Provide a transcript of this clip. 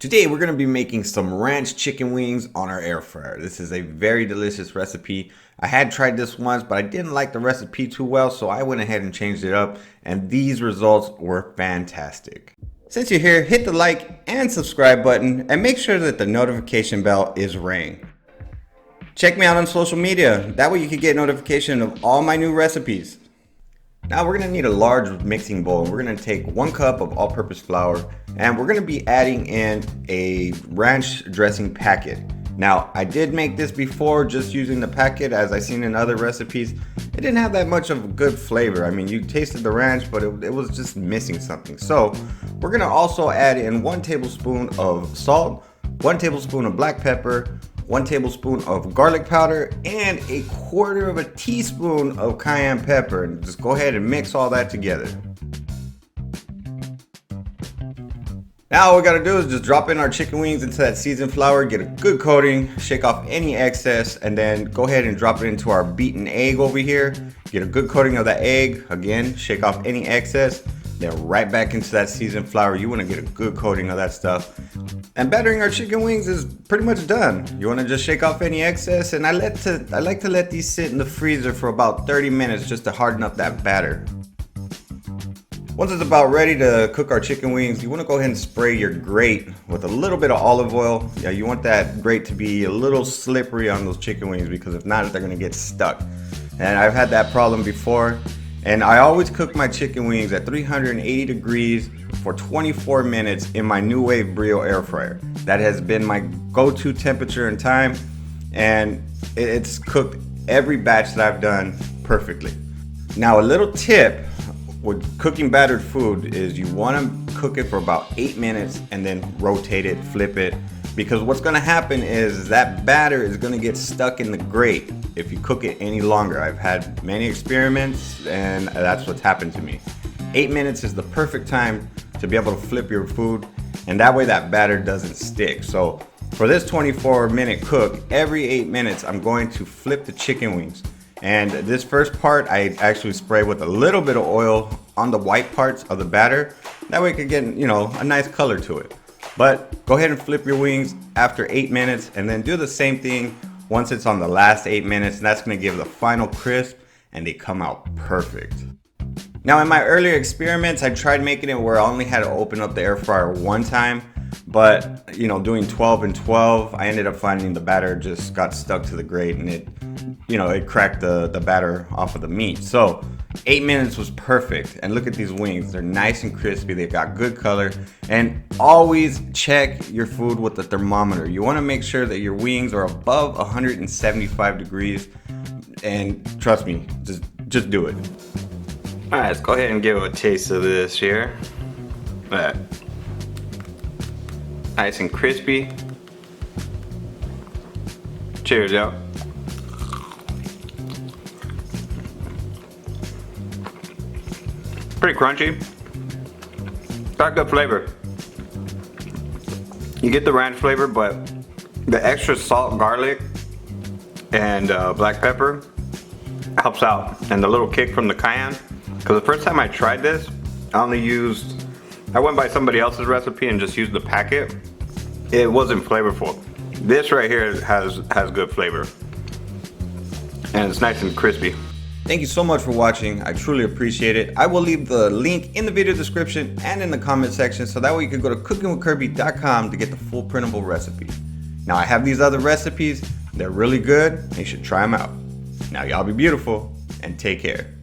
Today we're going to be making some ranch chicken wings on our air fryer. This is a very delicious recipe. I had tried this once, but I didn't like the recipe too well, so I went ahead and changed it up, and these results were fantastic. Since you're here, hit the like and subscribe button, and make sure that the notification bell is ring. Check me out on social media, that way you can get notification of all my new recipes. Now we're going to need a large mixing bowl. We're going to take 1 cup of all-purpose flour, and we're going to be adding in a ranch dressing packet. Now I did make this before just using the packet, as I seen in other recipes. It didn't have that much of a good flavor. I mean, you tasted the ranch, but it was just missing something. So we're going to also add in 1 tablespoon of salt, 1 tablespoon of black pepper, 1 tablespoon of garlic powder, and 1/4 teaspoon of cayenne pepper, and just go ahead and mix all that together. Now all we gotta do is just drop in our chicken wings into that seasoned flour, get a good coating, shake off any excess, and then go ahead and drop it into our beaten egg over here. Get a good coating of that egg, again, shake off any excess, then right back into that seasoned flour. You wanna get a good coating of that stuff. And battering our chicken wings is pretty much done. You wanna just shake off any excess, and I like to let these sit in the freezer for about 30 minutes just to harden up that batter. Once it's about ready to cook our chicken wings, you want to go ahead and spray your grate with a little bit of olive oil. Yeah, you want that grate to be a little slippery on those chicken wings, because if not, they're going to get stuck. And I've had that problem before. And I always cook my chicken wings at 380 degrees for 24 minutes in my Nuwave Brio air fryer. That has been my go-to temperature and time, and it's cooked every batch that I've done perfectly. Now a little tip with cooking battered food is you want to cook it for about 8 minutes and then rotate it, flip it, because what's going to happen is that batter is going to get stuck in the grate if you cook it any longer. I've had many experiments and that's what's happened to me. 8 minutes is the perfect time to be able to flip your food, and that way that batter doesn't stick. So for this 24-minute cook, every 8 minutes I'm going to flip the chicken wings. And this first part, I actually spray with a little bit of oil on the white parts of the batter. That way it can get, a nice color to it. But go ahead and flip your wings after 8 minutes, and then do the same thing once it's on the last 8 minutes. And that's gonna give the final crisp, and they come out perfect. Now in my earlier experiments, I tried making it where I only had to open up the air fryer 1 time. But, doing 12 and 12, I ended up finding the batter just got stuck to the grate, and it cracked the batter off of the meat. So 8 minutes was perfect. And look at these wings. They're nice and crispy. They've got good color. And always check your food with the thermometer. You want to make sure that your wings are above 175 degrees. And trust me, just do it. All right, let's go ahead and give a taste of this here. Nice and crispy. Cheers, y'all. Pretty crunchy. Got good flavor. You get the ranch flavor, but the extra salt, garlic, and black pepper helps out. And the little kick from the cayenne. Because the first time I tried this, I went by somebody else's recipe and just used the packet. It wasn't flavorful. This right here has good flavor. And it's nice and crispy. Thank you so much for watching. I truly appreciate it. I will leave the link in the video description and in the comment section, so that way you can go to cookingwithkirby.com to get the full printable recipe. Now I have these other recipes. They're really good. You should try them out. Now y'all be beautiful and take care.